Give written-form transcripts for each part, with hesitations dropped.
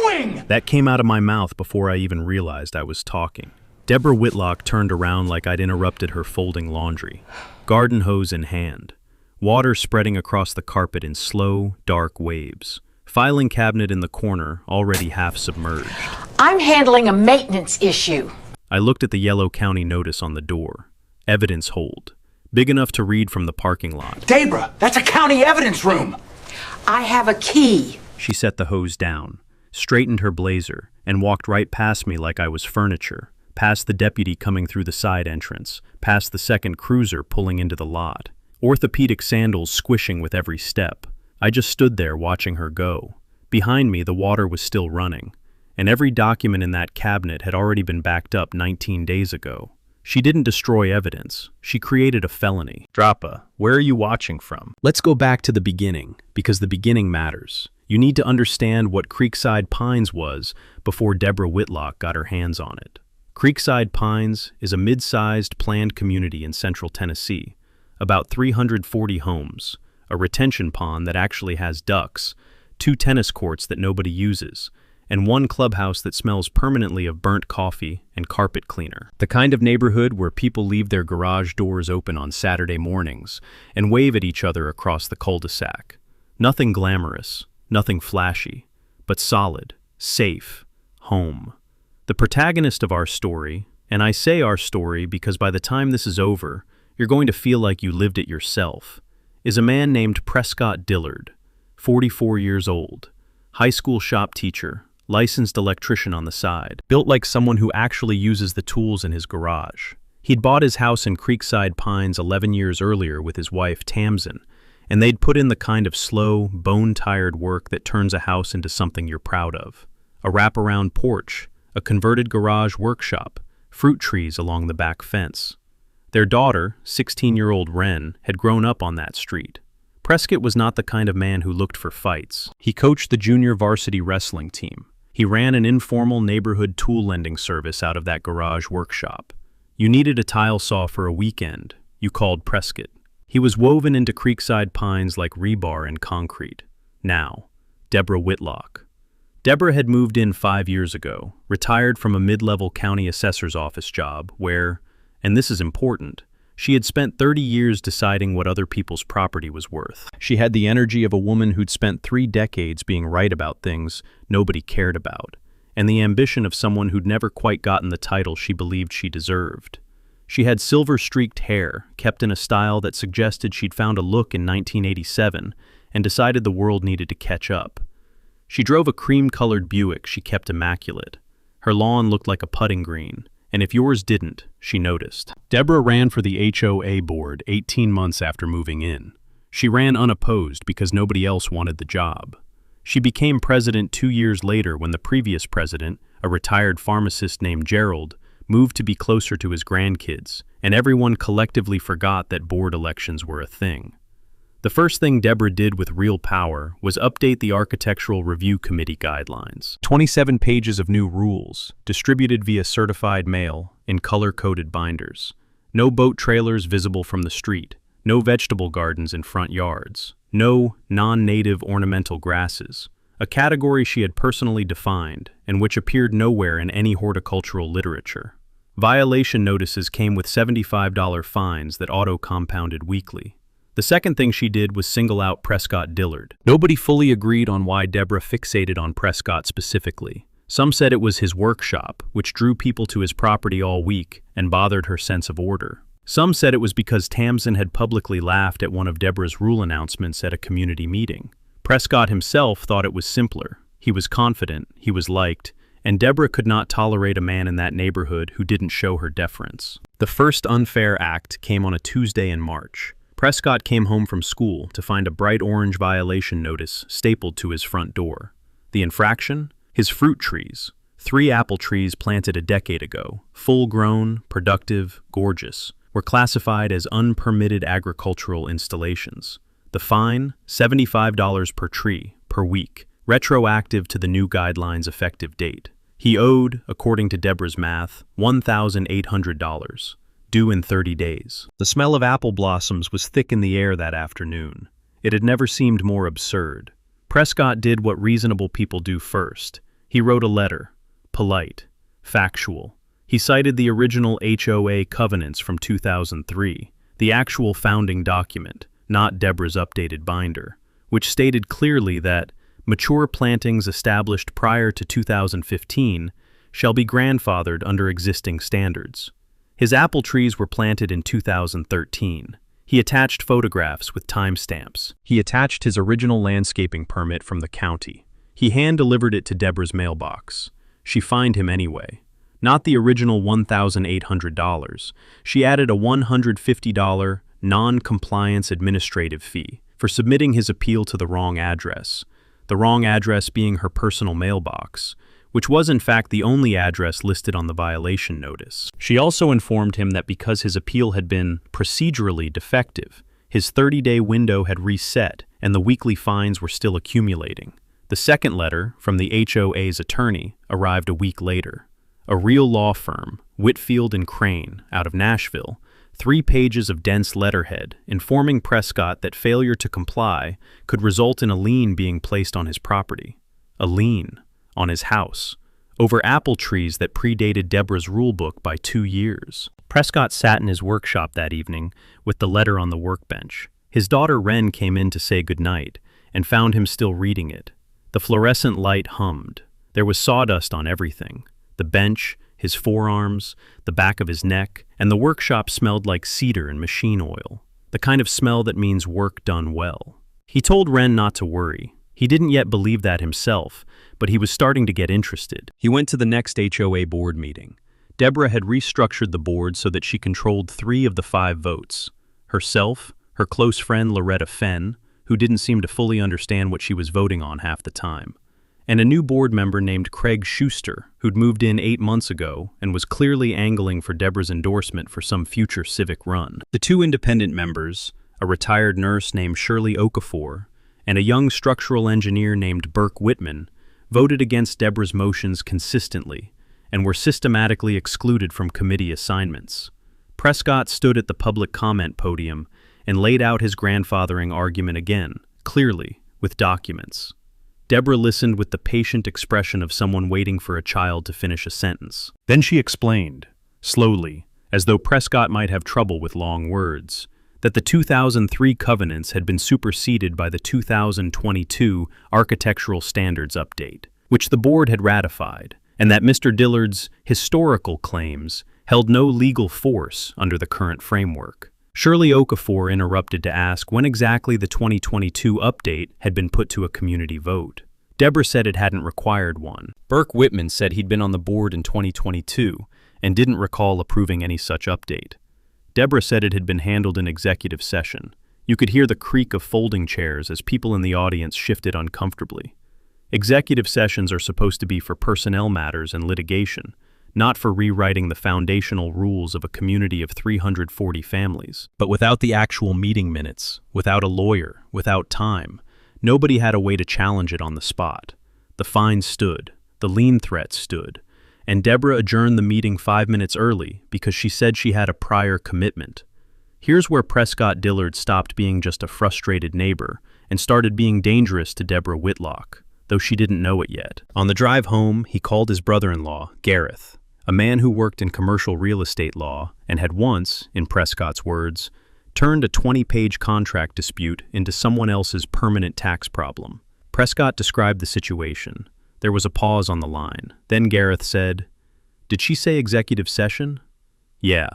doing? That came out of my mouth before I even realized I was talking. Deborah Whitlock turned around like I'd interrupted her folding laundry, garden hose in hand, water spreading across the carpet in slow, dark waves, filing cabinet in the corner already half submerged. I'm handling a maintenance issue. I looked at the yellow county notice on the door. Evidence hold. Big enough to read from the parking lot. Deborah, that's a county evidence room. I have a key. She set the hose down, straightened her blazer, and walked right past me like I was furniture, past the deputy coming through the side entrance, past the second cruiser pulling into the lot. Orthopedic sandals squishing with every step. I just stood there watching her go. Behind me, the water was still running, and every document in that cabinet had already been backed up 19 days ago. She didn't destroy evidence. She created a felony. Drapa, where are you watching from? Let's go back to the beginning, because the beginning matters. You need to understand what Creekside Pines was before Deborah Whitlock got her hands on it. Creekside Pines is a mid-sized planned community in central Tennessee, about 340 homes, a retention pond that actually has ducks, 2 tennis courts that nobody uses, and 1 clubhouse that smells permanently of burnt coffee and carpet cleaner. The kind of neighborhood where people leave their garage doors open on Saturday mornings and wave at each other across the cul-de-sac. Nothing glamorous, nothing flashy, but solid, safe, home. The protagonist of our story, and I say our story because by the time this is over, you're going to feel like you lived it yourself, is a man named Prescott Dillard, 44 years old, high school shop teacher, licensed electrician on the side, built like someone who actually uses the tools in his garage. He'd bought his house in Creekside Pines 11 years earlier with his wife Tamsin, and they'd put in the kind of slow, bone-tired work that turns a house into something you're proud of. A wraparound porch, a converted garage workshop, fruit trees along the back fence. Their daughter, 16-year-old Wren, had grown up on that street. Prescott was not the kind of man who looked for fights. He coached the junior varsity wrestling team. He ran an informal neighborhood tool lending service out of that garage workshop. You needed a tile saw for a weekend. You called Prescott. He was woven into Creekside Pines like rebar and concrete. Now, Deborah Whitlock. Deborah had moved in 5 years ago, retired from a mid-level county assessor's office job where, and this is important, she had spent 30 years deciding what other people's property was worth. She had the energy of a woman who'd spent 3 decades being right about things nobody cared about, and the ambition of someone who'd never quite gotten the title she believed she deserved. She had silver-streaked hair, kept in a style that suggested she'd found a look in 1987 and decided the world needed to catch up. She drove a cream-colored Buick she kept immaculate. Her lawn looked like a putting green, and if yours didn't, she noticed. Deborah ran for the HOA board 18 months after moving in. She ran unopposed because nobody else wanted the job. She became president 2 years later when the previous president, a retired pharmacist named Gerald, moved to be closer to his grandkids, and everyone collectively forgot that board elections were a thing. The first thing Deborah did with real power was update the Architectural Review Committee guidelines. 27 pages of new rules, distributed via certified mail, in color-coded binders. No boat trailers visible from the street. No vegetable gardens in front yards. No non-native ornamental grasses. A category she had personally defined, and which appeared nowhere in any horticultural literature. Violation notices came with $75 fines that auto-compounded weekly. The second thing she did was single out Prescott Dillard. Nobody fully agreed on why Deborah fixated on Prescott specifically. Some said it was his workshop, which drew people to his property all week and bothered her sense of order. Some said it was because Tamsin had publicly laughed at one of Deborah's rule announcements at a community meeting. Prescott himself thought it was simpler. He was confident, he was liked, and Deborah could not tolerate a man in that neighborhood who didn't show her deference. The first unfair act came on a Tuesday in March. Prescott came home from school to find a bright orange violation notice stapled to his front door. The infraction? His fruit trees. 3 apple trees planted a decade ago, full-grown, productive, gorgeous, were classified as unpermitted agricultural installations. The fine? $75 per tree, per week, retroactive to the new guidelines' effective date. He owed, according to Deborah's math, $1,800. Due in 30 days. The smell of apple blossoms was thick in the air that afternoon. It had never seemed more absurd. Prescott did what reasonable people do first. He wrote a letter, polite, factual. He cited the original HOA covenants from 2003, the actual founding document, not Deborah's updated binder, which stated clearly that mature plantings established prior to 2015 shall be grandfathered under existing standards. His apple trees were planted in 2013. He attached photographs with timestamps. He attached his original landscaping permit from the county. He hand-delivered it to Deborah's mailbox. She fined him anyway. Not the original $1,800. She added a $150 non-compliance administrative fee for submitting his appeal to the wrong address being her personal mailbox, which was in fact the only address listed on the violation notice. She also informed him that because his appeal had been procedurally defective, his 30-day window had reset and the weekly fines were still accumulating. The second letter from the HOA's attorney arrived a week later. A real law firm, Whitfield and Crane, out of Nashville, 3 pages of dense letterhead informing Prescott that failure to comply could result in a lien being placed on his property. A lien on his house, over apple trees that predated Deborah's rulebook by 2 years. Prescott sat in his workshop that evening with the letter on the workbench. His daughter Wren came in to say goodnight and found him still reading it. The fluorescent light hummed. There was sawdust on everything. The bench, his forearms, the back of his neck, and the workshop smelled like cedar and machine oil, the kind of smell that means work done well. He told Wren not to worry. He didn't yet believe that himself, but he was starting to get interested. He went to the next HOA board meeting. Deborah had restructured the board so that she controlled 3 of the 5 votes. Herself, her close friend Loretta Fenn, who didn't seem to fully understand what she was voting on half the time, and a new board member named Craig Schuster, who'd moved in 8 months ago and was clearly angling for Deborah's endorsement for some future civic run. The 2 independent members, a retired nurse named Shirley Okafor and a young structural engineer named Burke Whitman, voted against Deborah's motions consistently and were systematically excluded from committee assignments. Prescott stood at the public comment podium and laid out his grandfathering argument again, clearly, with documents. Deborah listened with the patient expression of someone waiting for a child to finish a sentence. Then she explained, slowly, as though Prescott might have trouble with long words, that the 2003 covenants had been superseded by the 2022 Architectural Standards Update, which the board had ratified, and that Mr. Dillard's historical claims held no legal force under the current framework. Shirley Okafor interrupted to ask when exactly the 2022 update had been put to a community vote. Deborah said it hadn't required one. Burke Whitman said he'd been on the board in 2022 and didn't recall approving any such update. Deborah said it had been handled in executive session. You could hear the creak of folding chairs as people in the audience shifted uncomfortably. Executive sessions are supposed to be for personnel matters and litigation, not for rewriting the foundational rules of a community of 340 families. But without the actual meeting minutes, without a lawyer, without time, nobody had a way to challenge it on the spot. The fine stood, the lien threat stood, and Deborah adjourned the meeting 5 minutes early because she said she had a prior commitment. Here's where Prescott Dillard stopped being just a frustrated neighbor and started being dangerous to Deborah Whitlock, though she didn't know it yet. On the drive home, he called his brother-in-law, Gareth, a man who worked in commercial real estate law and had once, in Prescott's words, turned a 20-page contract dispute into someone else's permanent tax problem. Prescott described the situation. There was a pause on the line. Then Gareth said, "Did she say executive session?" "Yeah.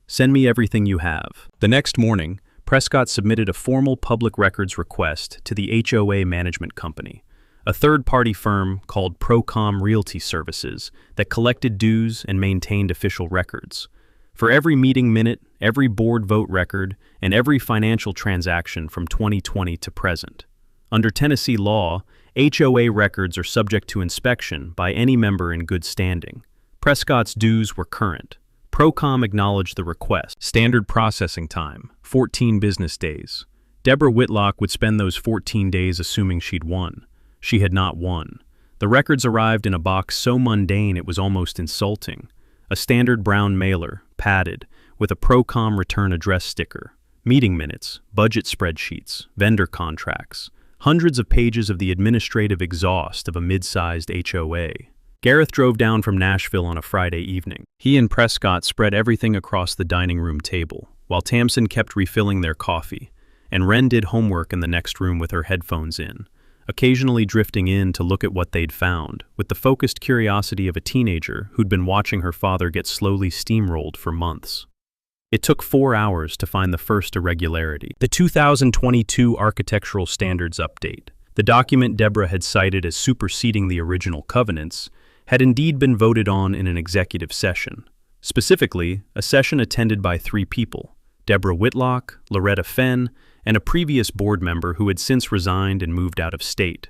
Send me everything you have." The next morning, Prescott submitted a formal public records request to the HOA management company, a third-party firm called Procom Realty Services that collected dues and maintained official records. For every meeting minute, every board vote record, and every financial transaction from 2020 to present. Under Tennessee law, HOA records are subject to inspection by any member in good standing. Prescott's dues were current. Procom acknowledged the request. Standard processing time, 14 business days. Deborah Whitlock would spend those 14 days assuming she'd won. She had not won. The records arrived in a box so mundane it was almost insulting. A standard brown mailer, padded, with a Procom return address sticker. Meeting minutes, budget spreadsheets, vendor contracts, hundreds of pages of the administrative exhaust of a mid-sized HOA. Gareth drove down from Nashville on a Friday evening. He and Prescott spread everything across the dining room table, while Tamsin kept refilling their coffee, and Wren did homework in the next room with her headphones in, occasionally drifting in to look at what they'd found, with the focused curiosity of a teenager who'd been watching her father get slowly steamrolled for months. It took 4 hours to find the first irregularity. The 2022 Architectural Standards Update, the document Deborah had cited as superseding the original covenants, had indeed been voted on in an executive session. Specifically, a session attended by 3 people: Deborah Whitlock, Loretta Fenn, and a previous board member who had since resigned and moved out of state.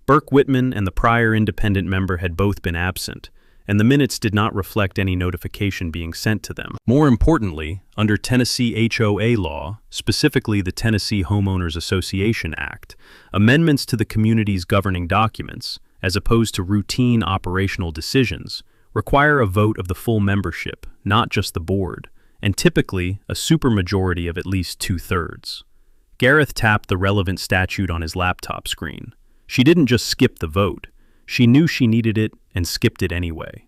Burke Whitman and the prior independent member had both been absent, and the minutes did not reflect any notification being sent to them. More importantly, under Tennessee HOA law, specifically the Tennessee Homeowners Association Act, amendments to the community's governing documents, as opposed to routine operational decisions, require a vote of the full membership, not just the board, and typically a supermajority of at least 2/3. Gareth tapped the relevant statute on his laptop screen. She didn't just skip the vote. She knew she needed it and skipped it anyway.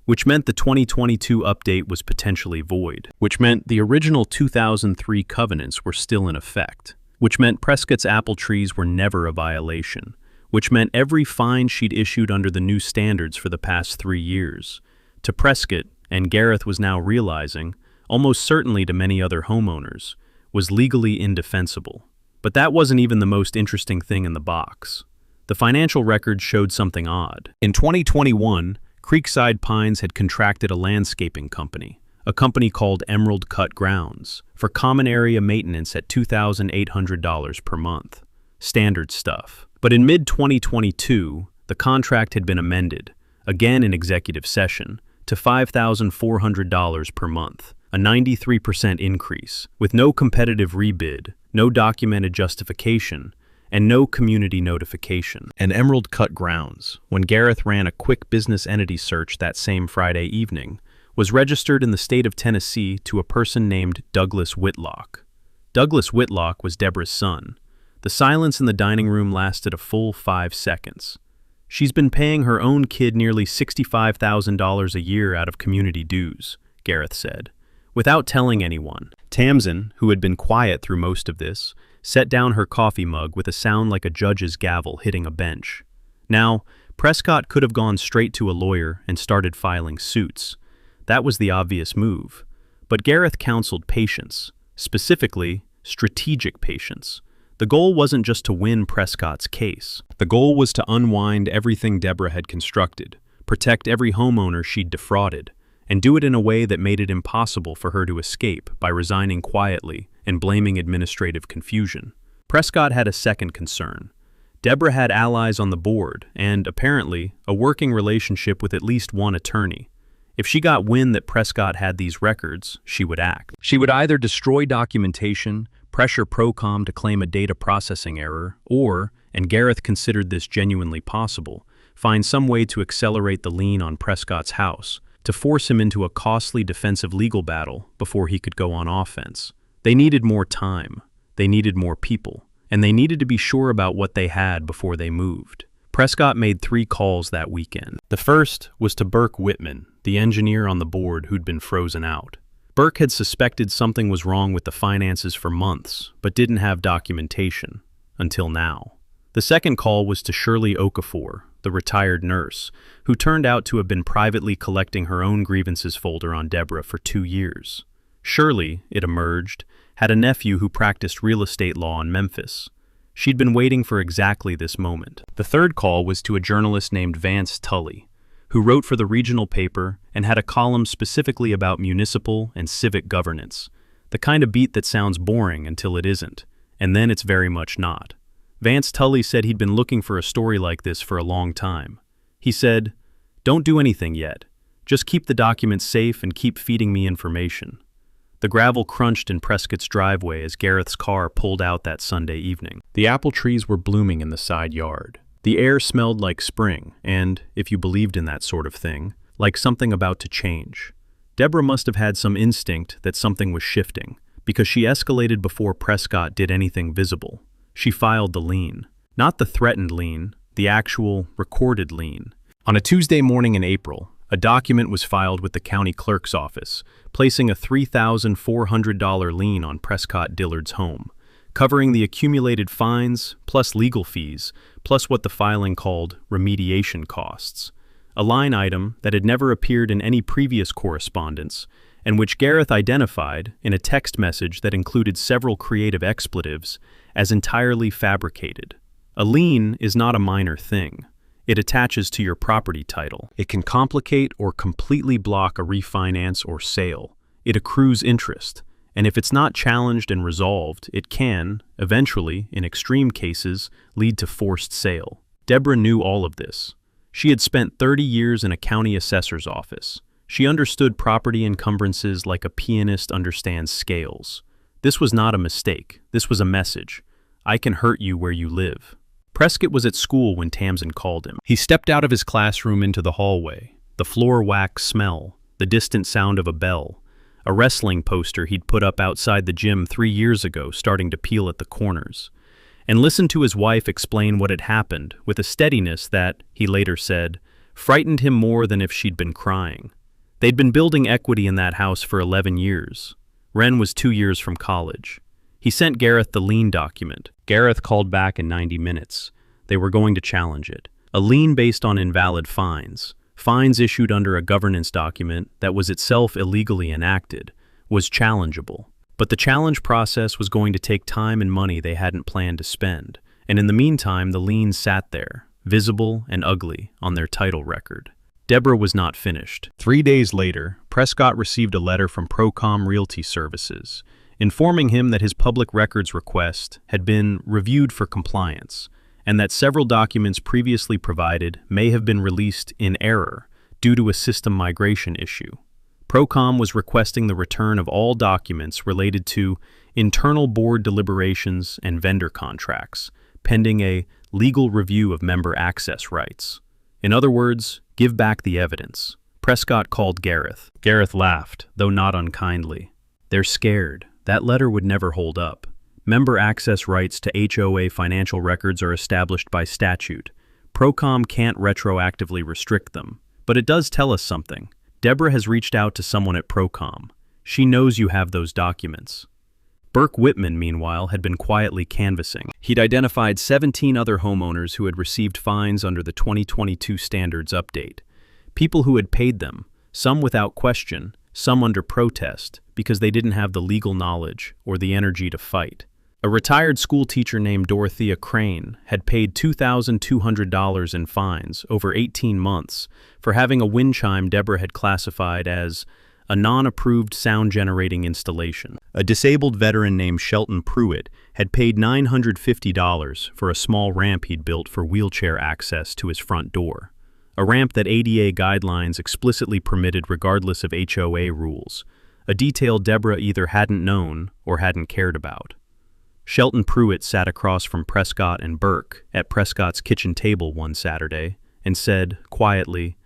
Which meant the 2022 update was potentially void. Which meant the original 2003 covenants were still in effect. Which meant Prescott's apple trees were never a violation. Which meant every fine she'd issued under the new standards for the past 3 years. To Prescott, and Gareth was now realizing, almost certainly to many other homeowners, was legally indefensible. But that wasn't even the most interesting thing in the box. The financial records showed something odd. In 2021, Creekside Pines had contracted a landscaping company, a company called Emerald Cut Grounds, for common area maintenance at $2,800 per month. Standard stuff. But in mid-2022, the contract had been amended, again in executive session, to $5,400 per month, a 93% increase, with no competitive rebid, no documented justification, and no community notification. And Emerald Cut Grounds, when Gareth ran a quick business entity search that same Friday evening, was registered in the state of Tennessee to a person named Douglas Whitlock. Douglas Whitlock was Deborah's son. The silence in the dining room lasted a full 5 seconds. She's been paying her own kid nearly $65,000 a year out of community dues, Gareth said, without telling anyone. Tamsin, who had been quiet through most of this, set down her coffee mug with a sound like a judge's gavel hitting a bench. Now, Prescott could have gone straight to a lawyer and started filing suits. That was the obvious move. But Gareth counseled patience, specifically strategic patience. The goal wasn't just to win Prescott's case. The goal was to unwind everything Deborah had constructed, protect every homeowner she'd defrauded, and do it in a way that made it impossible for her to escape by resigning quietly and blaming administrative confusion. Prescott had a second concern. Deborah had allies on the board and, apparently, a working relationship with at least one attorney. If she got wind that Prescott had these records, she would act. She would either destroy documentation, pressure Procom to claim a data processing error, or, and Gareth considered this genuinely possible, find some way to accelerate the lien on Prescott's house, to force him into a costly defensive legal battle before he could go on offense. They needed more time, they needed more people, and they needed to be sure about what they had before they moved. Prescott made 3 calls that weekend. The first was to Burke Whitman, the engineer on the board who'd been frozen out. Burke had suspected something was wrong with the finances for months, but didn't have documentation, until now. The second call was to Shirley Okafor, the retired nurse, who turned out to have been privately collecting her own grievances folder on Deborah for 2 years. Shirley, it emerged, had a nephew who practiced real estate law in Memphis. She'd been waiting for exactly this moment. The third call was to a journalist named Vance Tully, who wrote for the regional paper and had a column specifically about municipal and civic governance, the kind of beat that sounds boring until it isn't, and then it's very much not. Vance Tully said he'd been looking for a story like this for a long time. He said, "Don't do anything yet. Just keep the documents safe and keep feeding me information." The gravel crunched in Prescott's driveway as Gareth's car pulled out that Sunday evening. The apple trees were blooming in the side yard. The air smelled like spring and, if you believed in that sort of thing, like something about to change. Deborah must have had some instinct that something was shifting, because she escalated before Prescott did anything visible. She filed the lien. Not the threatened lien, the actual recorded lien. On a Tuesday morning in April, a document was filed with the county clerk's office, placing a $3,400 lien on Prescott Dillard's home, covering the accumulated fines, plus legal fees, plus what the filing called remediation costs. A line item that had never appeared in any previous correspondence, and which Gareth identified in a text message that included several creative expletives as entirely fabricated. A lien is not a minor thing. It attaches to your property title. It can complicate or completely block a refinance or sale. It accrues interest, and if it's not challenged and resolved, it can, eventually, in extreme cases, lead to forced sale. Deborah knew all of this. She had spent 30 years in a county assessor's office. She understood property encumbrances like a pianist understands scales. This was not a mistake. This was a message. I can hurt you where you live. Prescott was at school when Tamsin called him. He stepped out of his classroom into the hallway. The floor wax smell, the distant sound of a bell, a wrestling poster he'd put up outside the gym 3 years ago starting to peel at the corners, and listened to his wife explain what had happened with a steadiness that, he later said, frightened him more than if she'd been crying. They'd been building equity in that house for 11 years. Ren was 2 years from college. He sent Gareth the lien document. Gareth called back in 90 minutes. They were going to challenge it. A lien based on invalid fines, fines issued under a governance document that was itself illegally enacted, was challengeable. But the challenge process was going to take time and money they hadn't planned to spend, and in the meantime the lien sat there, visible and ugly, on their title record. Deborah was not finished. 3 days later, Prescott received a letter from Procom Realty Services, informing him that his public records request had been reviewed for compliance, and that several documents previously provided may have been released in error due to a system migration issue. Procom was requesting the return of all documents related to internal board deliberations and vendor contracts, pending a legal review of member access rights. In other words, give back the evidence. Prescott called Gareth. Gareth laughed, though not unkindly. They're scared. That letter would never hold up. Member access rights to HOA financial records are established by statute. Procom can't retroactively restrict them. But it does tell us something. Deborah has reached out to someone at Procom. She knows you have those documents. Burke Whitman, meanwhile, had been quietly canvassing. He'd identified 17 other homeowners who had received fines under the 2022 standards update. People who had paid them, some without question, some under protest, because they didn't have the legal knowledge or the energy to fight. A retired school teacher named Dorothea Crane had paid $2,200 in fines over 18 months for having a wind chime Deborah had classified as a non-approved sound-generating installation. A disabled veteran named Shelton Pruitt had paid $950 for a small ramp he'd built for wheelchair access to his front door, a ramp that ADA guidelines explicitly permitted regardless of HOA rules, a detail Deborah either hadn't known or hadn't cared about. Shelton Pruitt sat across from Prescott and Burke at Prescott's kitchen table one Saturday and said, quietly,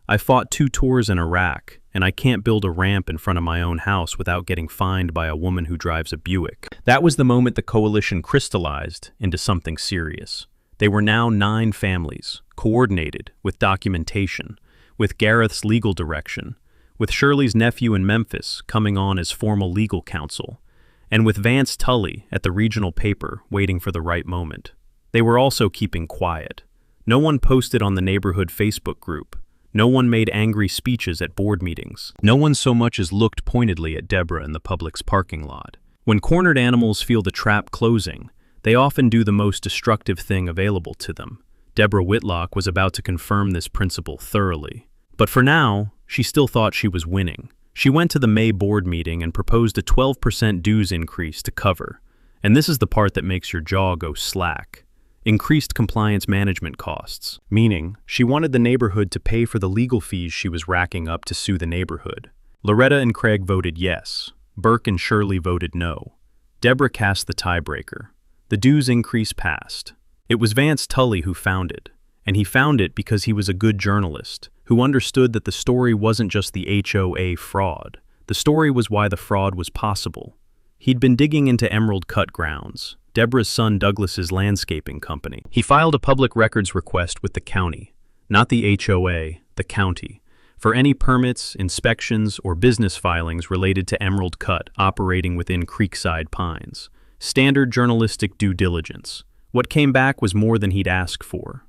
"I fought 2 tours in Iraq, and I can't build a ramp in front of my own house without getting fined by a woman who drives a Buick." That was the moment the coalition crystallized into something serious. They were now 9 families, coordinated, with documentation, with Gareth's legal direction, with Shirley's nephew in Memphis coming on as formal legal counsel, and with Vance Tully at the regional paper waiting for the right moment. They were also keeping quiet. No one posted on the neighborhood Facebook group. No one made angry speeches at board meetings. No one so much as looked pointedly at Deborah in the public's parking lot. When cornered animals feel the trap closing, they often do the most destructive thing available to them. Deborah Whitlock was about to confirm this principle thoroughly. But for now, she still thought she was winning. She went to the May board meeting and proposed a 12% dues increase to cover. And this is the part that makes your jaw go slack. Increased compliance management costs, meaning she wanted the neighborhood to pay for the legal fees she was racking up to sue the neighborhood. Loretta and Craig voted yes. Burke and Shirley voted no. Deborah cast the tiebreaker. The dues increase passed. It was Vance Tully who found it, and he found it because he was a good journalist who understood that the story wasn't just the HOA fraud. The story was why the fraud was possible. He'd been digging into Emerald Cut grounds, Deborah's son Douglas's landscaping company. He filed a public records request with the county, not the HOA, the county, for any permits, inspections, or business filings related to Emerald Cut operating within Creekside Pines. Standard journalistic due diligence. What came back was more than he'd asked for.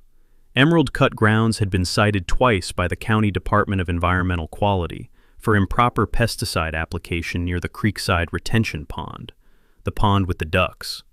Emerald Cut grounds had been cited twice by the County Department of Environmental Quality for improper pesticide application near the Creekside Retention Pond, the pond with the ducks.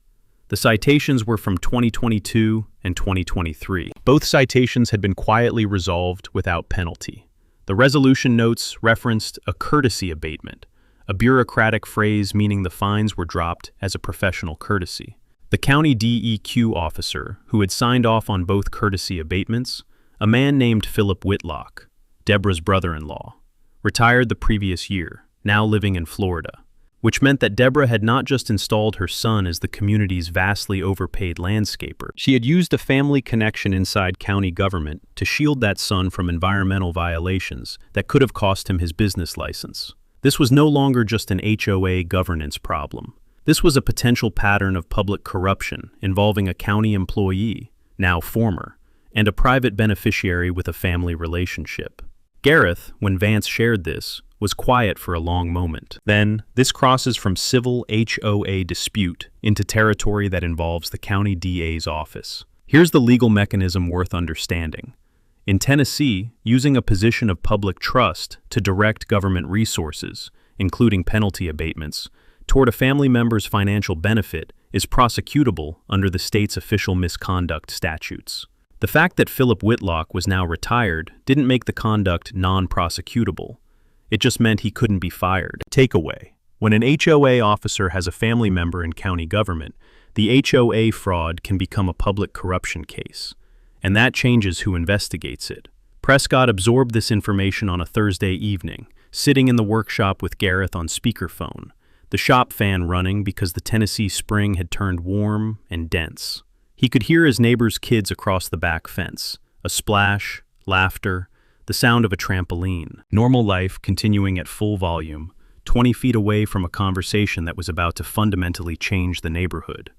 The citations were from 2022 and 2023. Both citations had been quietly resolved without penalty. The resolution notes referenced a courtesy abatement, a bureaucratic phrase meaning the fines were dropped as a professional courtesy. The county DEQ officer, who had signed off on both courtesy abatements, a man named Philip Whitlock, Deborah's brother-in-law, retired the previous year, now living in Florida, which meant that Deborah had not just installed her son as the community's vastly overpaid landscaper. She had used a family connection inside county government to shield that son from environmental violations that could have cost him his business license. This was no longer just an HOA governance problem. This was a potential pattern of public corruption involving a county employee, now former, and a private beneficiary with a family relationship. Gareth, when Vance shared this, was quiet for a long moment. Then, this crosses from civil HOA dispute into territory that involves the county DA's office. Here's the legal mechanism worth understanding. In Tennessee, using a position of public trust to direct government resources, including penalty abatements, toward a family member's financial benefit is prosecutable under the state's official misconduct statutes. The fact that Philip Whitlock was now retired didn't make the conduct non-prosecutable. It just meant he couldn't be fired. Takeaway: when an HOA officer has a family member in county government, the HOA fraud can become a public corruption case, and that changes who investigates it. Prescott absorbed this information on a Thursday evening, sitting in the workshop with Gareth on speakerphone, the shop fan running because the Tennessee spring had turned warm and dense. He could hear his neighbor's kids across the back fence, a splash, laughter, the sound of a trampoline. Normal life continuing at full volume, 20 feet away from a conversation that was about to fundamentally change the neighborhood.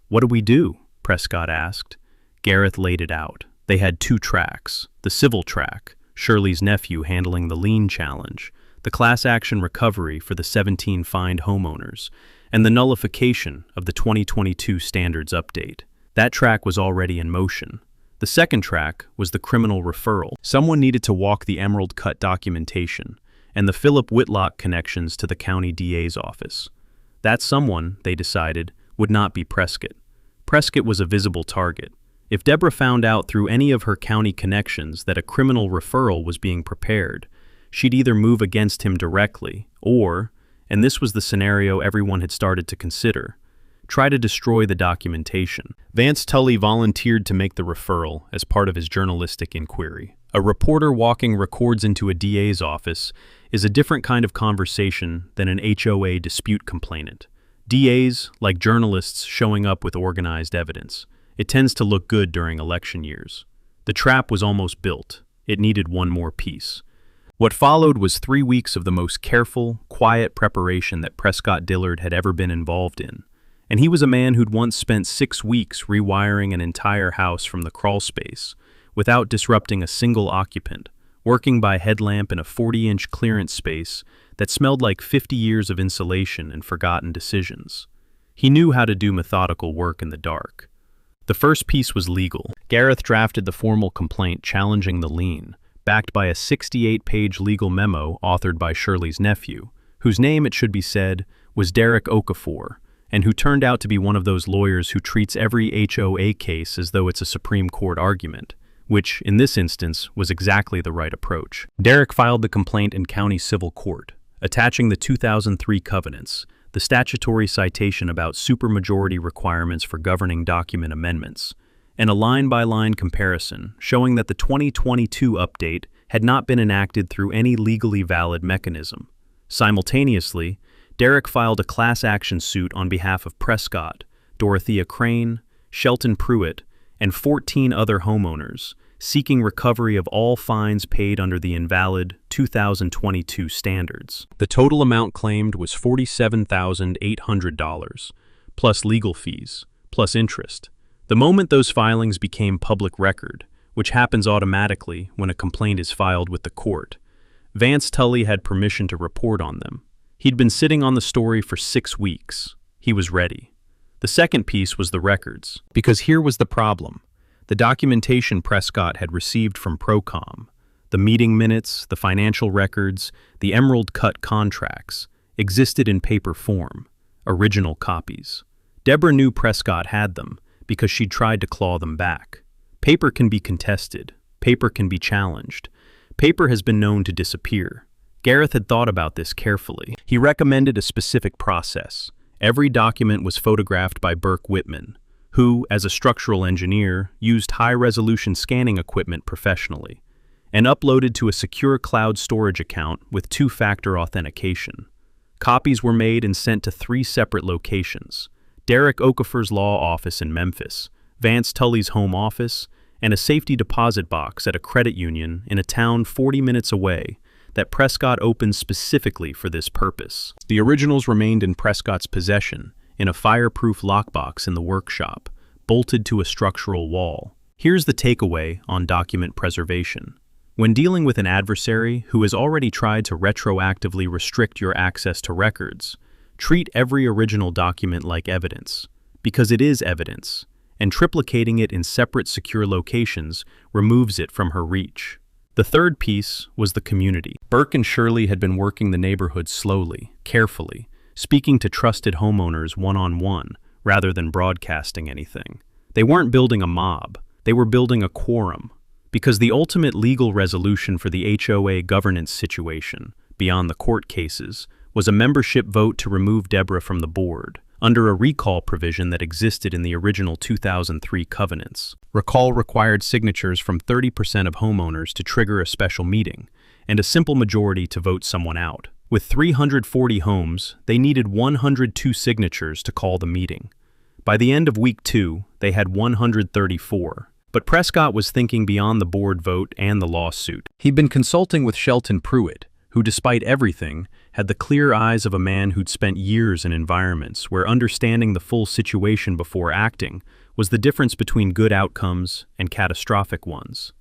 "What do we do?" Prescott asked. Gareth laid it out. They had two tracks: the civil track, Shirley's nephew handling the lien challenge, the class action recovery for the 17 fined homeowners, and the nullification of the 2022 standards update. That track was already in motion. The second track was the criminal referral. Someone needed to walk the Emerald Cut documentation and the Philip Whitlock connections to the county DA's office. That someone, they decided, would not be Prescott. Prescott was a visible target. If Deborah found out through any of her county connections that a criminal referral was being prepared, she'd either move against him directly or, and this was the scenario everyone had started to consider, try to destroy the documentation. Vance Tully volunteered to make the referral as part of his journalistic inquiry. A reporter walking records into a DA's office is a different kind of conversation than an HOA dispute complainant. DAs, like journalists showing up with organized evidence. It tends to look good during election years. The trap was almost built. It needed one more piece. What followed was 3 weeks of the most careful, quiet preparation that Prescott Dillard had ever been involved in. And he was a man who'd once spent 6 weeks rewiring an entire house from the crawl space without disrupting a single occupant, working by headlamp in a 40-inch clearance space that smelled like 50 years of insulation and forgotten decisions. He knew how to do methodical work in the dark. The first piece was legal. Gareth drafted the formal complaint challenging the lien, backed by a 68-page legal memo authored by Shirley's nephew, whose name, it should be said, was Derek Okafor, and who turned out to be one of those lawyers who treats every HOA case as though it's a Supreme Court argument, which, in this instance, was exactly the right approach. Derek filed the complaint in county civil court, attaching the 2003 covenants, the statutory citation about supermajority requirements for governing document amendments, and a line-by-line comparison showing that the 2022 update had not been enacted through any legally valid mechanism. Simultaneously, Derek filed a class action suit on behalf of Prescott, Dorothea Crane, Shelton Pruitt, and 14 other homeowners, seeking recovery of all fines paid under the invalid 2022 standards. The total amount claimed was $47,800, plus legal fees, plus interest. The moment those filings became public record, which happens automatically when a complaint is filed with the court, Vance Tully had permission to report on them. He'd been sitting on the story for 6 weeks. He was ready. The second piece was the records, because here was the problem. The documentation Prescott had received from Procom, the meeting minutes, the financial records, the emerald cut contracts, existed in paper form, original copies. Deborah knew Prescott had them because she'd tried to claw them back. Paper can be contested. Paper can be challenged. Paper has been known to disappear. Gareth had thought about this carefully. He recommended a specific process. Every document was photographed by Burke Whitman, who, as a structural engineer, used high-resolution scanning equipment professionally, and uploaded to a secure cloud storage account with 2-factor authentication. Copies were made and sent to 3 separate locations: Derek Okafor's law office in Memphis, Vance Tully's home office, and a safety deposit box at a credit union in a town 40 minutes away that Prescott opened specifically for this purpose. The originals remained in Prescott's possession in a fireproof lockbox in the workshop, bolted to a structural wall. Here's the takeaway on document preservation. When dealing with an adversary who has already tried to retroactively restrict your access to records, treat every original document like evidence, because it is evidence, and triplicating it in separate secure locations removes it from her reach. The third piece was the community. Burke and Shirley had been working the neighborhood slowly, carefully, speaking to trusted homeowners one-on-one rather than broadcasting anything. They weren't building a mob, they were building a quorum, because the ultimate legal resolution for the HOA governance situation, beyond the court cases, was a membership vote to remove Deborah from the board, under a recall provision that existed in the original 2003 covenants. Recall required signatures from 30% of homeowners to trigger a special meeting, and a simple majority to vote someone out. With 340 homes, they needed 102 signatures to call the meeting. By the end of week 2, they had 134. But Prescott was thinking beyond the board vote and the lawsuit. He'd been consulting with Shelton Pruitt, who, despite everything, had the clear eyes of a man who'd spent years in environments where understanding the full situation before acting was the difference between good outcomes and catastrophic ones.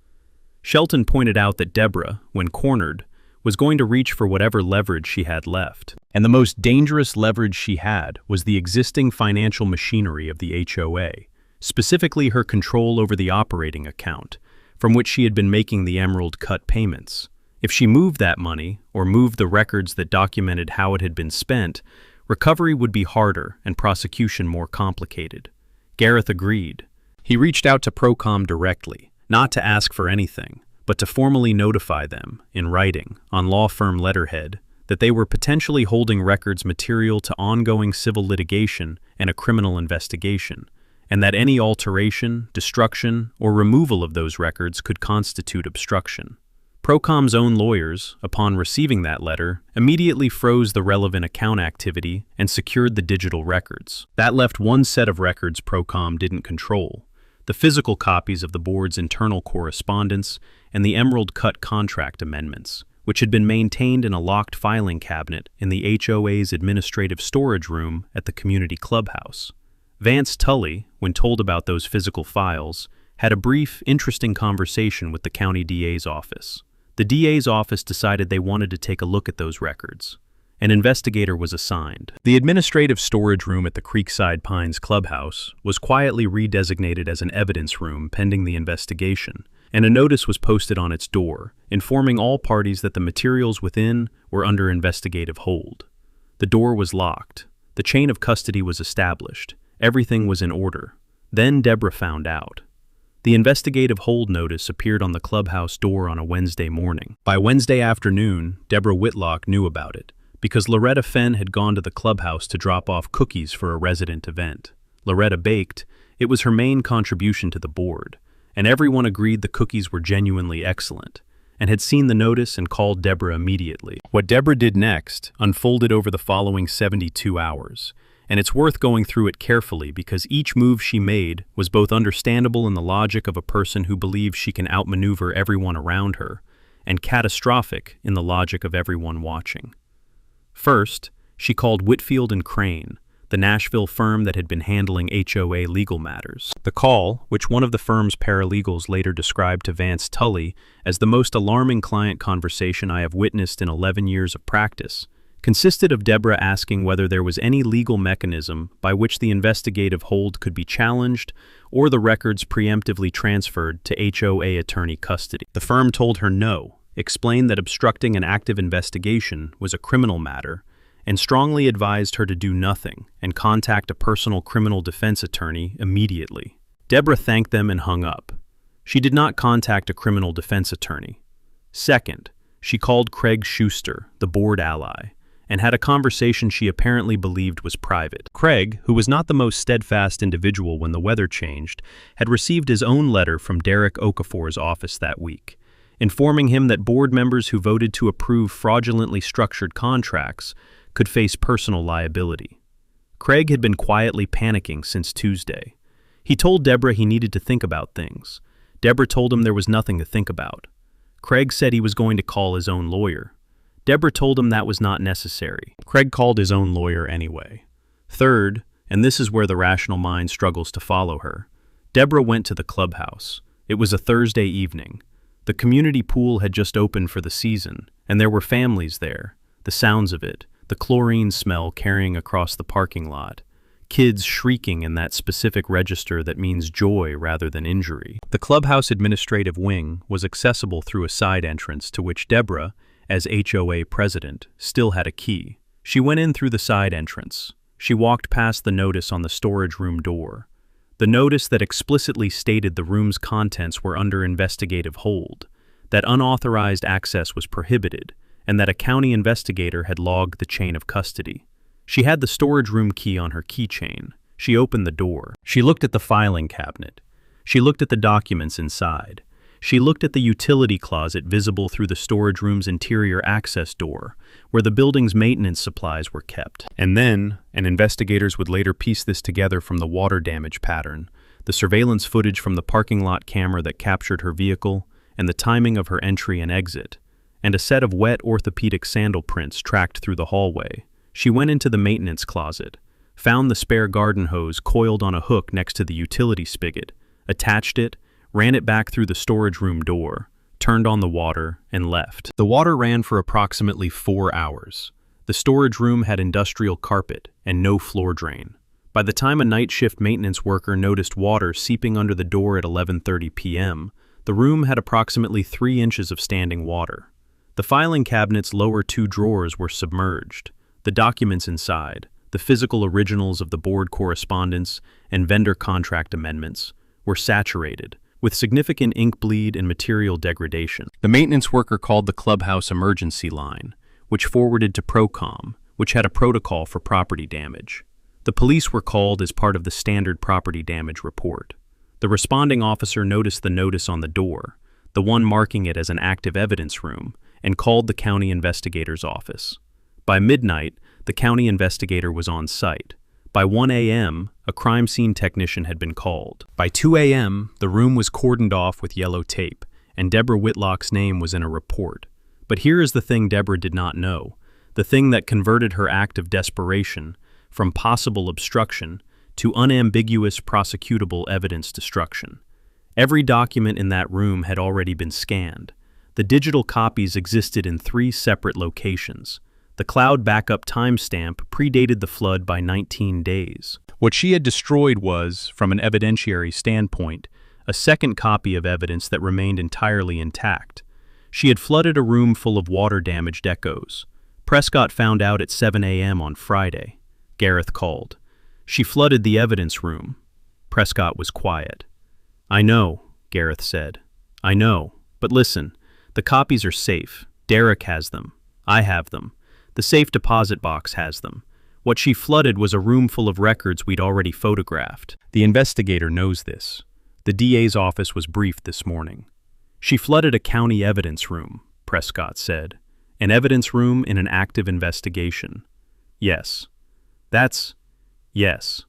Shelton pointed out that Deborah, when cornered, was going to reach for whatever leverage she had left. And the most dangerous leverage she had was the existing financial machinery of the HOA, specifically her control over the operating account, from which she had been making the emerald cut payments. If she moved that money, or moved the records that documented how it had been spent, recovery would be harder and prosecution more complicated. Gareth agreed. He reached out to Procom directly, not to ask for anything, but to formally notify them, in writing, on law firm letterhead, that they were potentially holding records material to ongoing civil litigation and a criminal investigation, and that any alteration, destruction, or removal of those records could constitute obstruction. Procom's own lawyers, upon receiving that letter, immediately froze the relevant account activity and secured the digital records. That left one set of records Procom didn't control: the physical copies of the board's internal correspondence and the emerald cut contract amendments, which had been maintained in a locked filing cabinet in the HOA's administrative storage room at the community clubhouse. Vance Tully, when told about those physical files, had a brief, interesting conversation with the county DA's office. The DA's office decided they wanted to take a look at those records. An investigator was assigned. The administrative storage room at the Creekside Pines clubhouse was quietly redesignated as an evidence room pending the investigation, and a notice was posted on its door, informing all parties that the materials within were under investigative hold. The door was locked. The chain of custody was established. Everything was in order. Then Deborah found out. The investigative hold notice appeared on the clubhouse door on a Wednesday morning. By Wednesday afternoon, Deborah Whitlock knew about it, because Loretta Fenn had gone to the clubhouse to drop off cookies for a resident event. Loretta baked. It was her main contribution to the board, and everyone agreed the cookies were genuinely excellent, and had seen the notice and called Deborah immediately. What Deborah did next unfolded over the following 72 hours. And it's worth going through it carefully because each move she made was both understandable in the logic of a person who believes she can outmaneuver everyone around her, and catastrophic in the logic of everyone watching. First, she called Whitfield and Crane, the the Nashville firm that had been handling HOA legal matters. The call, which one of the firm's paralegals later described to Vance Tully as the most alarming client conversation I have witnessed in 11 years of practice, consisted of Deborah asking whether there was any legal mechanism by which the investigative hold could be challenged or the records preemptively transferred to HOA attorney custody. The firm told her no, explained that obstructing an active investigation was a criminal matter, and strongly advised her to do nothing and contact a personal criminal defense attorney immediately. Deborah thanked them and hung up. She did not contact a criminal defense attorney. Second, she called Craig Schuster, the board ally, and had a conversation she apparently believed was private. Craig, who was not the most steadfast individual when the weather changed, had received his own letter from Derek Okafor's office that week, informing him that board members who voted to approve fraudulently structured contracts could face personal liability. Craig had been quietly panicking since Tuesday. He told Deborah he needed to think about things. Deborah told him there was nothing to think about. Craig said he was going to call his own lawyer. Deborah told him that was not necessary. Craig called his own lawyer anyway. Third, and this is where the rational mind struggles to follow her, Deborah went to the clubhouse. It was a Thursday evening. The community pool had just opened for the season, and there were families there. The sounds of it, the chlorine smell carrying across the parking lot, kids shrieking in that specific register that means joy rather than injury. The clubhouse administrative wing was accessible through a side entrance to which Deborah, as HOA president, still had a key. She went in through the side entrance. She walked past the notice on the storage room door. The notice that explicitly stated the room's contents were under investigative hold, that unauthorized access was prohibited, and that a county investigator had logged the chain of custody. She had the storage room key on her keychain. She opened the door. She looked at the filing cabinet. She looked at the documents inside. She looked at the utility closet visible through the storage room's interior access door, where the building's maintenance supplies were kept. And then, and investigators would later piece this together from the water damage pattern, the surveillance footage from the parking lot camera that captured her vehicle, and the timing of her entry and exit, and a set of wet orthopedic sandal prints tracked through the hallway. She went into the maintenance closet, found the spare garden hose coiled on a hook next to the utility spigot, attached it, ran it back through the storage room door, turned on the water, and left. The water ran for approximately 4 hours. The storage room had industrial carpet and no floor drain. By the time a night shift maintenance worker noticed water seeping under the door at 11:30 p.m., the room had approximately 3 inches of standing water. The filing cabinet's lower 2 drawers were submerged. The documents inside, the physical originals of the board correspondence and vendor contract amendments, were saturated, with significant ink bleed and material degradation. The maintenance worker called the clubhouse emergency line, which forwarded to Procom, which had a protocol for property damage. The police were called as part of the standard property damage report. The responding officer noticed the notice on the door, the one marking it as an active evidence room, and called the county investigator's office. By midnight, the county investigator was on site. By 1 a.m., a crime scene technician had been called. By 2 a.m., the room was cordoned off with yellow tape, and Deborah Whitlock's name was in a report. But here is the thing Deborah did not know, the thing that converted her act of desperation from possible obstruction to unambiguous prosecutable evidence destruction. Every document in that room had already been scanned. The digital copies existed in 3 separate locations. The cloud backup timestamp predated the flood by 19 days. What she had destroyed was, from an evidentiary standpoint, a second copy of evidence that remained entirely intact. She had flooded a room full of water-damaged echoes. Prescott found out at 7 a.m. on Friday. Gareth called. She flooded the evidence room. Prescott was quiet. "I know," Gareth said. "I know. But listen, the copies are safe. Derek has them. I have them. The safe deposit box has them. What she flooded was a room full of records we'd already photographed. The investigator knows this. The DA's office was briefed this morning. She flooded a county evidence room," Prescott said. "An evidence room in an active investigation." Yes. Yes.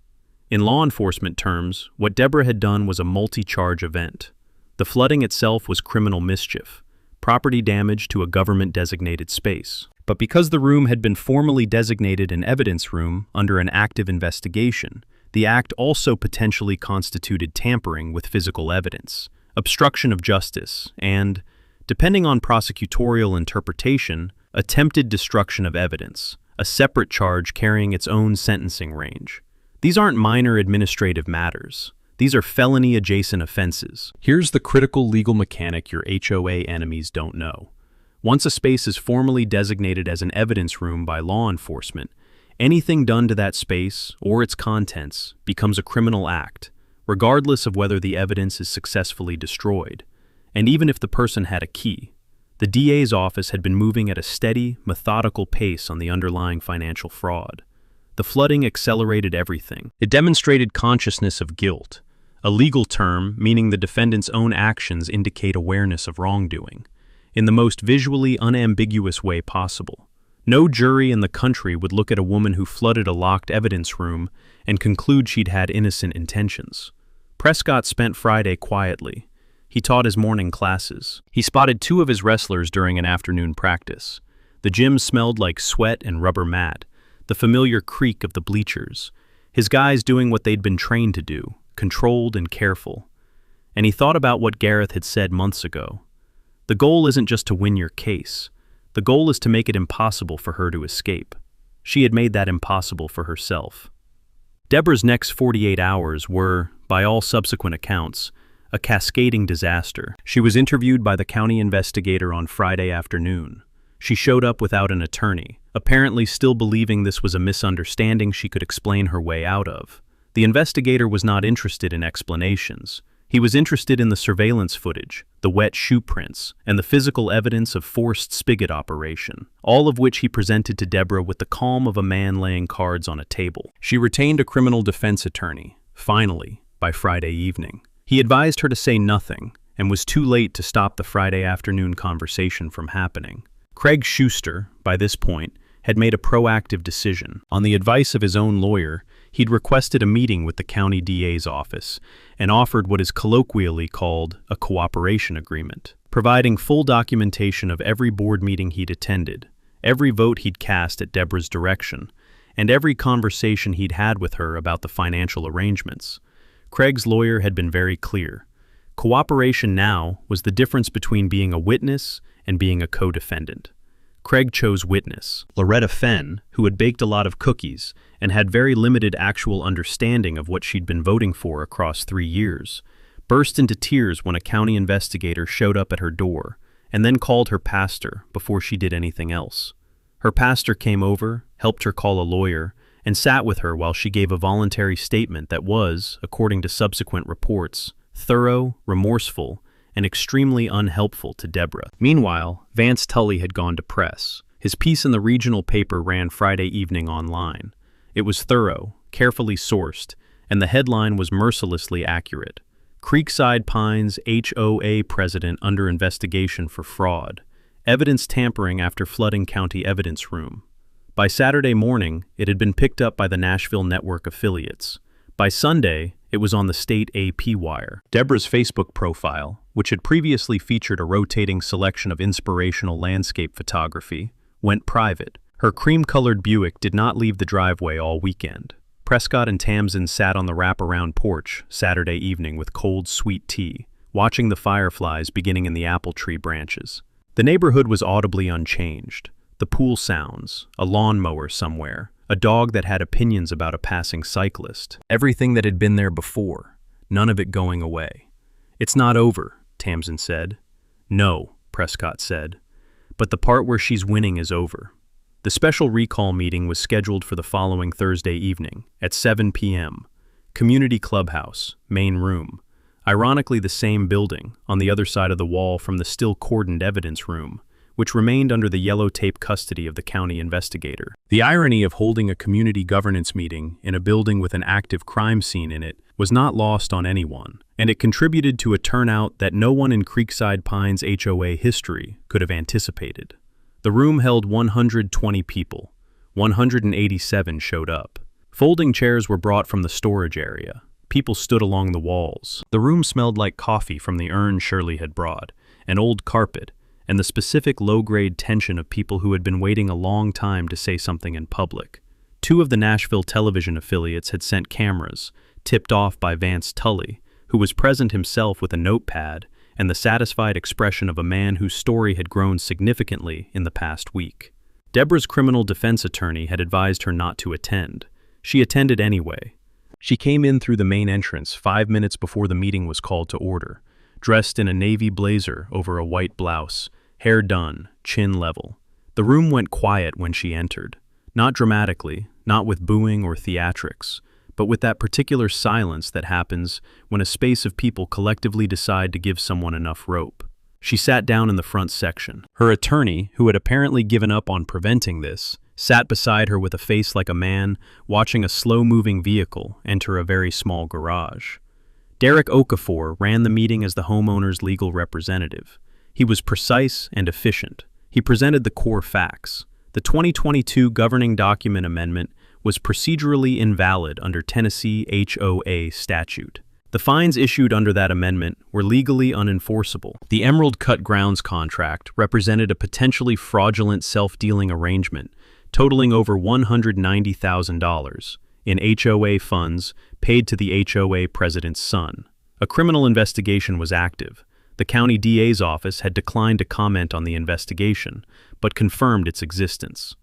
In law enforcement terms, what Deborah had done was a multi-charge event. The flooding itself was criminal mischief, property damage to a government-designated space. But because the room had been formally designated an evidence room under an active investigation, the act also potentially constituted tampering with physical evidence, obstruction of justice, and, depending on prosecutorial interpretation, attempted destruction of evidence, a separate charge carrying its own sentencing range. These aren't minor administrative matters. These are felony-adjacent offenses. Here's the critical legal mechanic your HOA enemies don't know. Once a space is formally designated as an evidence room by law enforcement, anything done to that space or its contents becomes a criminal act, regardless of whether the evidence is successfully destroyed. And even if the person had a key, the DA's office had been moving at a steady, methodical pace on the underlying financial fraud. The flooding accelerated everything. It demonstrated consciousness of guilt, a legal term meaning the defendant's own actions indicate awareness of wrongdoing, in the most visually unambiguous way possible. No jury in the country would look at a woman who flooded a locked evidence room and conclude she'd had innocent intentions. Prescott spent Friday quietly. He taught his morning classes. He spotted 2 of his wrestlers during an afternoon practice. The gym smelled like sweat and rubber mat, the familiar creak of the bleachers. His guys doing what they'd been trained to do, controlled and careful. And he thought about what Gareth had said months ago. The goal isn't just to win your case. The goal is to make it impossible for her to escape. She had made that impossible for herself. Deborah's next 48 hours were, by all subsequent accounts, a cascading disaster. She was interviewed by the county investigator on Friday afternoon. She showed up without an attorney, apparently still believing this was a misunderstanding she could explain her way out of. The investigator was not interested in explanations. He was interested in the surveillance footage, the wet shoe prints, and the physical evidence of forced spigot operation, all of which he presented to Deborah with the calm of a man laying cards on a table. She retained a criminal defense attorney, finally, by Friday evening. He advised her to say nothing, and was too late to stop the Friday afternoon conversation from happening. Craig Schuster, by this point, had made a proactive decision. On the advice of his own lawyer, he'd requested a meeting with the county DA's office and offered what is colloquially called a cooperation agreement, providing full documentation of every board meeting he'd attended, every vote he'd cast at Deborah's direction, and every conversation he'd had with her about the financial arrangements. Craig's lawyer had been very clear. Cooperation now was the difference between being a witness and being a co-defendant. Craig chose witness. Loretta Fenn, who had baked a lot of cookies and had very limited actual understanding of what she'd been voting for across 3 years, burst into tears when a county investigator showed up at her door and then called her pastor before she did anything else. Her pastor came over, helped her call a lawyer, and sat with her while she gave a voluntary statement that was, according to subsequent reports, thorough, remorseful, and extremely unhelpful to Deborah. Meanwhile, Vance Tully had gone to press. His piece in the regional paper ran Friday evening online. It was thorough, carefully sourced, and the headline was mercilessly accurate. Creekside Pines HOA president under investigation for fraud. Evidence tampering after flooding county evidence room. By Saturday morning, it had been picked up by the Nashville network affiliates. By Sunday, it was on the state AP wire. Deborah's Facebook profile, which had previously featured a rotating selection of inspirational landscape photography, went private. Her cream-colored Buick did not leave the driveway all weekend. Prescott and Tamsin sat on the wraparound porch Saturday evening with cold, sweet tea, watching the fireflies beginning in the apple tree branches. The neighborhood was audibly unchanged. The pool sounds, a lawnmower somewhere, a dog that had opinions about a passing cyclist. Everything that had been there before, none of it going away. "It's not over," Tamsin said. "No," Prescott said. "But the part where she's winning is over." The special recall meeting was scheduled for the following Thursday evening, at 7 p.m. Community Clubhouse, main room. Ironically the same building, on the other side of the wall from the still cordoned evidence room, which remained under the yellow tape custody of the county investigator. The irony of holding a community governance meeting in a building with an active crime scene in it was not lost on anyone, and it contributed to a turnout that no one in Creekside Pines HOA history could have anticipated. The room held 120 people. 187 showed up. Folding chairs were brought from the storage area. People stood along the walls. The room smelled like coffee from the urn Shirley had brought, an old carpet, and the specific low-grade tension of people who had been waiting a long time to say something in public. Two of the Nashville television affiliates had sent cameras, tipped off by Vance Tully, who was present himself with a notepad and the satisfied expression of a man whose story had grown significantly in the past week. Deborah's criminal defense attorney had advised her not to attend. She attended anyway. She came in through the main entrance 5 minutes before the meeting was called to order, dressed in a navy blazer over a white blouse, hair done, chin level. The room went quiet when she entered. Not dramatically, not with booing or theatrics, but with that particular silence that happens when a space of people collectively decide to give someone enough rope. She sat down in the front section. Her attorney, who had apparently given up on preventing this, sat beside her with a face like a man watching a slow-moving vehicle enter a very small garage. Derek Okafor ran the meeting as the homeowner's legal representative. He was precise and efficient. He presented the core facts. The 2022 Governing Document Amendment was procedurally invalid under Tennessee HOA statute. The fines issued under that amendment were legally unenforceable. The Emerald Cut Grounds contract represented a potentially fraudulent self-dealing arrangement totaling over $190,000 in HOA funds paid to the HOA president's son. A criminal investigation was active. The county DA's office had declined to comment on the investigation, but confirmed its existence.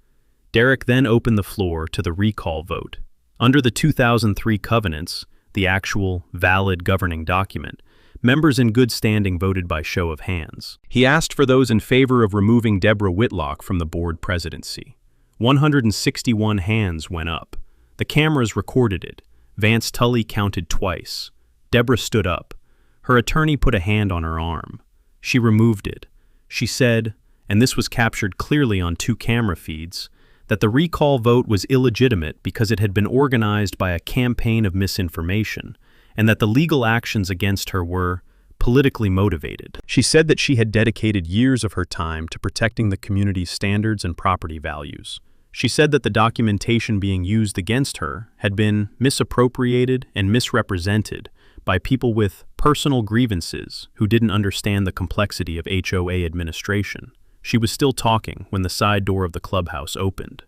Derek then opened the floor to the recall vote. Under the 2003 covenants, the actual, valid governing document, members in good standing voted by show of hands. He asked for those in favor of removing Deborah Whitlock from the board presidency. 161 hands went up. The cameras recorded it. Vance Tully counted twice. Deborah stood up. Her attorney put a hand on her arm. She removed it. She said, and this was captured clearly on 2 camera feeds, that the recall vote was illegitimate because it had been organized by a campaign of misinformation, and that the legal actions against her were politically motivated. She said that she had dedicated years of her time to protecting the community's standards and property values. She said that the documentation being used against her had been misappropriated and misrepresented by people with personal grievances who didn't understand the complexity of HOA administration. She was still talking when the side door of the clubhouse opened.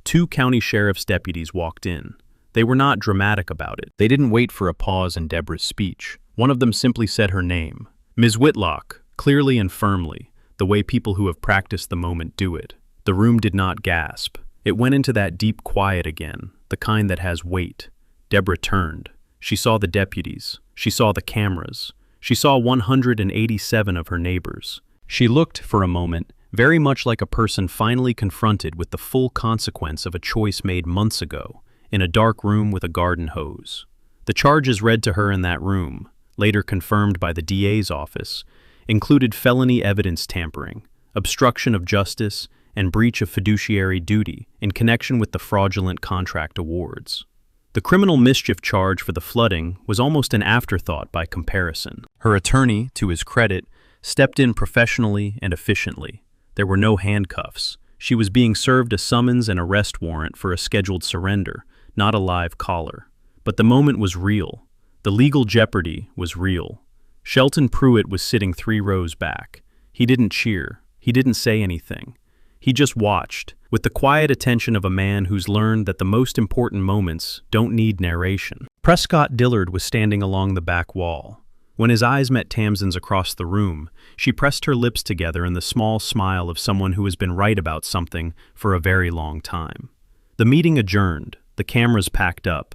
2 county sheriff's deputies walked in. They were not dramatic about it. They didn't wait for a pause in Deborah's speech. One of them simply said her name, Ms. Whitlock, clearly and firmly, the way people who have practiced the moment do it. The room did not gasp. It went into that deep quiet again, the kind that has weight. Deborah turned. She saw the deputies. She saw the cameras. She saw 187 of her neighbors. She looked, for a moment, very much like a person finally confronted with the full consequence of a choice made months ago, in a dark room with a garden hose. The charges read to her in that room, later confirmed by the DA's office, included felony evidence tampering, obstruction of justice, and breach of fiduciary duty in connection with the fraudulent contract awards. The criminal mischief charge for the flooding was almost an afterthought by comparison. Her attorney, to his credit, stepped in professionally and efficiently. There were no handcuffs. She was being served a summons and arrest warrant for a scheduled surrender, not a live collar. But the moment was real. The legal jeopardy was real. Shelton Pruitt was sitting 3 rows back. He didn't cheer. He didn't say anything. He just watched, with the quiet attention of a man who's learned that the most important moments don't need narration. Prescott Dillard was standing along the back wall. When his eyes met Tamsin's across the room, she pressed her lips together in the small smile of someone who has been right about something for a very long time. The meeting adjourned, the cameras packed up.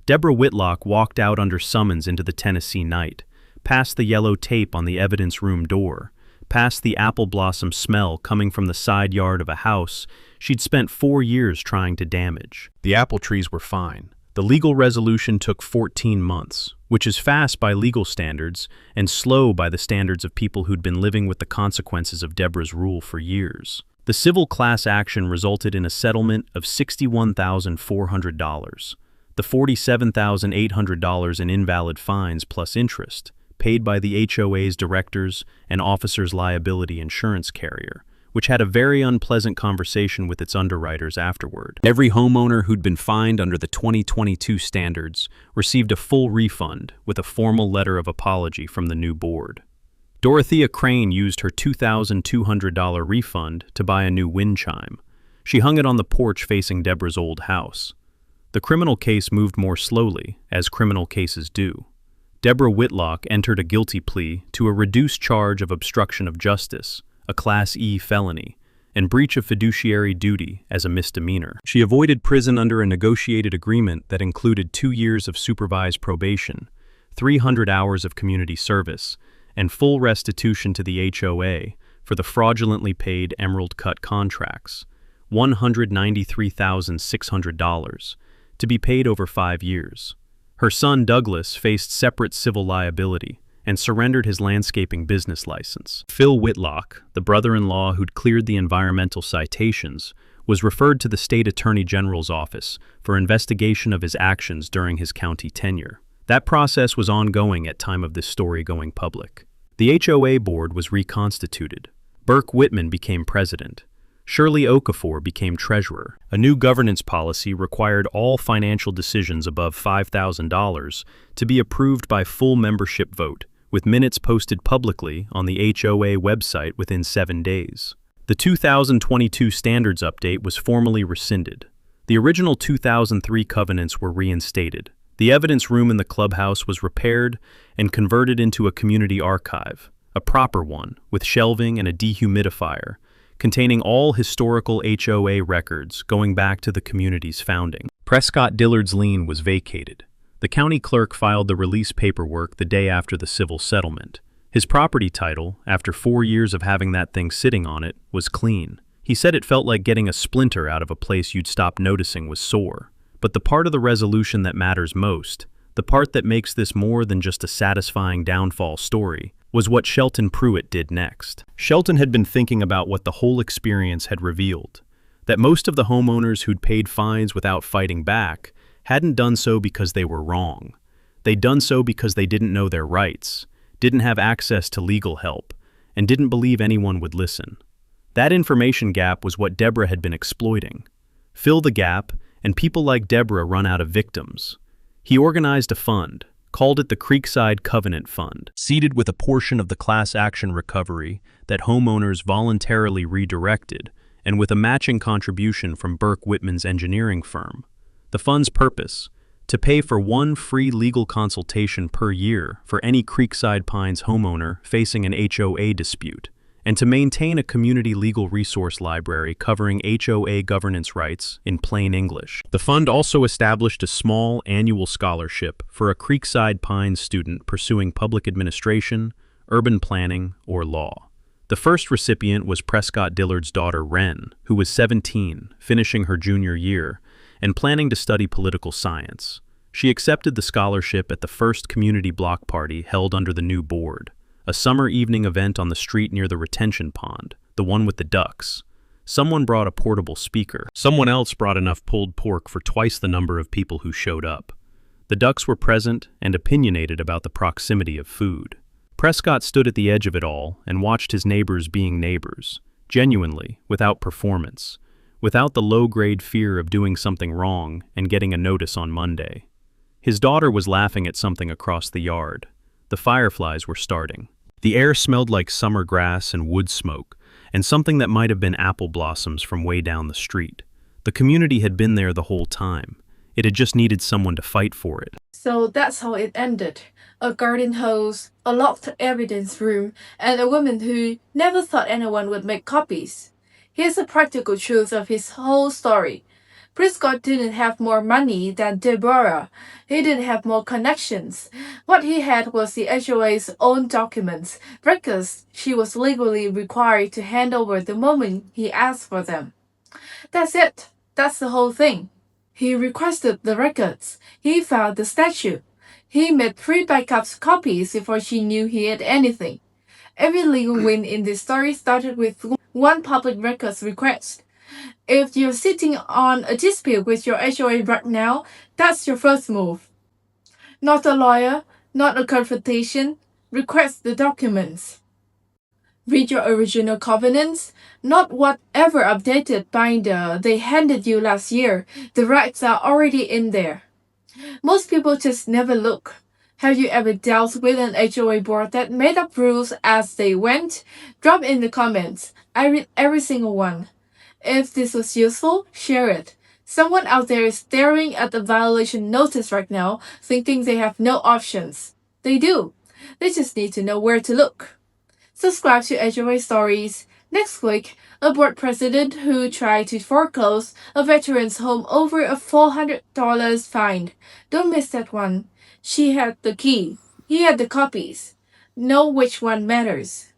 Deborah Whitlock walked out under summons into the Tennessee night, past the yellow tape on the evidence room door, past the apple blossom smell coming from the side yard of a house she'd spent 4 years trying to damage. The apple trees were fine. The legal resolution took 14 months, which is fast by legal standards and slow by the standards of people who'd been living with the consequences of Deborah's rule for years. The civil class action resulted in a settlement of $61,400, the $47,800 in invalid fines plus interest, paid by the HOA's directors and officers' liability insurance carrier, which had a very unpleasant conversation with its underwriters afterward. Every homeowner who'd been fined under the 2022 standards received a full refund with a formal letter of apology from the new board. Dorothea Crane used her $2,200 refund to buy a new wind chime. She hung it on the porch facing Deborah's old house. The criminal case moved more slowly, as criminal cases do. Deborah Whitlock entered a guilty plea to a reduced charge of obstruction of justice, a Class E felony, and breach of fiduciary duty as a misdemeanor. She avoided prison under a negotiated agreement that included 2 years of supervised probation, 300 hours of community service, and full restitution to the HOA for the fraudulently paid Emerald Cut contracts, $193,600, to be paid over 5 years. Her son Douglas faced separate civil liability and surrendered his landscaping business license. Phil Whitlock, the brother-in-law who'd cleared the environmental citations, was referred to the state attorney general's office for investigation of his actions during his county tenure. That process was ongoing at time of this story going public. The HOA board was reconstituted. Burke Whitman became president. Shirley Okafor became treasurer. A new governance policy required all financial decisions above $5,000 to be approved by full membership vote, with minutes posted publicly on the HOA website within 7 days. The 2022 standards update was formally rescinded. The original 2003 covenants were reinstated. The evidence room in the clubhouse was repaired and converted into a community archive, a proper one, with shelving and a dehumidifier, containing all historical HOA records going back to the community's founding. Prescott Dillard's lien was vacated. The county clerk filed the release paperwork the day after the civil settlement. His property title, after 4 years of having that thing sitting on it, was clean. He said it felt like getting a splinter out of a place you'd stop noticing was sore. But the part of the resolution that matters most, the part that makes this more than just a satisfying downfall story, was what Shelton Pruitt did next. Shelton had been thinking about what the whole experience had revealed, that most of the homeowners who'd paid fines without fighting back hadn't done so because they were wrong. They'd done so because they didn't know their rights, didn't have access to legal help, and didn't believe anyone would listen. That information gap was what Deborah had been exploiting. Fill the gap, and people like Deborah run out of victims. He organized a fund, called it the Creekside Covenant Fund, seeded with a portion of the class action recovery that homeowners voluntarily redirected, and with a matching contribution from Burke Whitman's engineering firm. The fund's purpose: to pay for 1 free legal consultation per year for any Creekside Pines homeowner facing an HOA dispute, and to maintain a community legal resource library covering HOA governance rights in plain English. The fund also established a small annual scholarship for a Creekside Pines student pursuing public administration, urban planning, or law. The first recipient was Prescott Dillard's daughter Wren, who was 17, finishing her junior year, and planning to study political science. She accepted the scholarship at the first community block party held under the new board, a summer evening event on the street near the retention pond, the one with the ducks. Someone brought a portable speaker. Someone else brought enough pulled pork for twice the number of people who showed up. The ducks were present and opinionated about the proximity of food. Prescott stood at the edge of it all and watched his neighbors being neighbors, genuinely, without performance, without the low-grade fear of doing something wrong and getting a notice on Monday. His daughter was laughing at something across the yard. The fireflies were starting. The air smelled like summer grass and wood smoke, and something that might have been apple blossoms from way down the street. The community had been there the whole time. It had just needed someone to fight for it. So that's how it ended. A garden hose, a locked evidence room, and a woman who never thought anyone would make copies. Here's the practical truth of his whole story. Prescott didn't have more money than Deborah. He didn't have more connections. What he had was the HOA's own documents, records she was legally required to hand over the moment he asked for them. That's it. That's the whole thing. He requested the records. He filed the statute. He made 3 backup copies before she knew he had anything. Every legal win in this story started with one public records request. If you're sitting on a dispute with your HOA right now, that's your first move. Not a lawyer, not a confrontation. Request the documents. Read your original covenants, not whatever updated binder they handed you last year. The rights are already in there. Most people just never look. Have you ever dealt with an HOA board that made up rules as they went? Drop in the comments. I read every single one. If this was useful, share it. Someone out there is staring at the violation notice right now, thinking they have no options. They do. They just need to know where to look. Subscribe to HOA Stories. Next week, a board president who tried to foreclose a veteran's home over a $400 fine. Don't miss that one. She had the key. He had the copies. Know which one matters.